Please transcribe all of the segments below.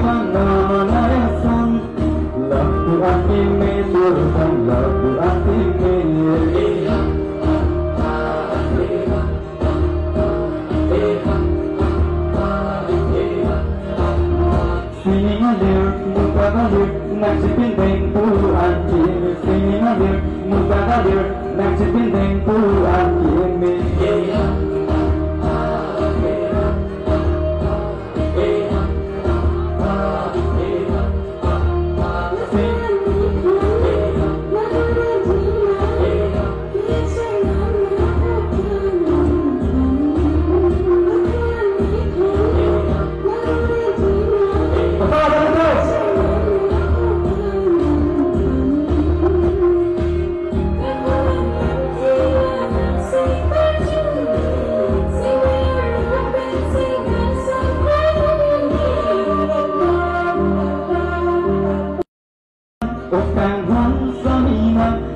mana menayasan lagu anime turkan lagu anime sini ngalir muka ngalir naksipin deng puluhan kimi sini ngalir muka ngalir naksipin deng puluhan kimi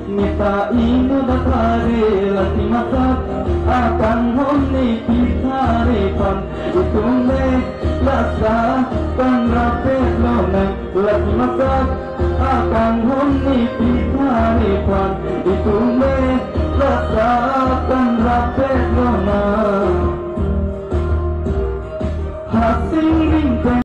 Mita ino datare lati masak akan honi pitare pan itume lasa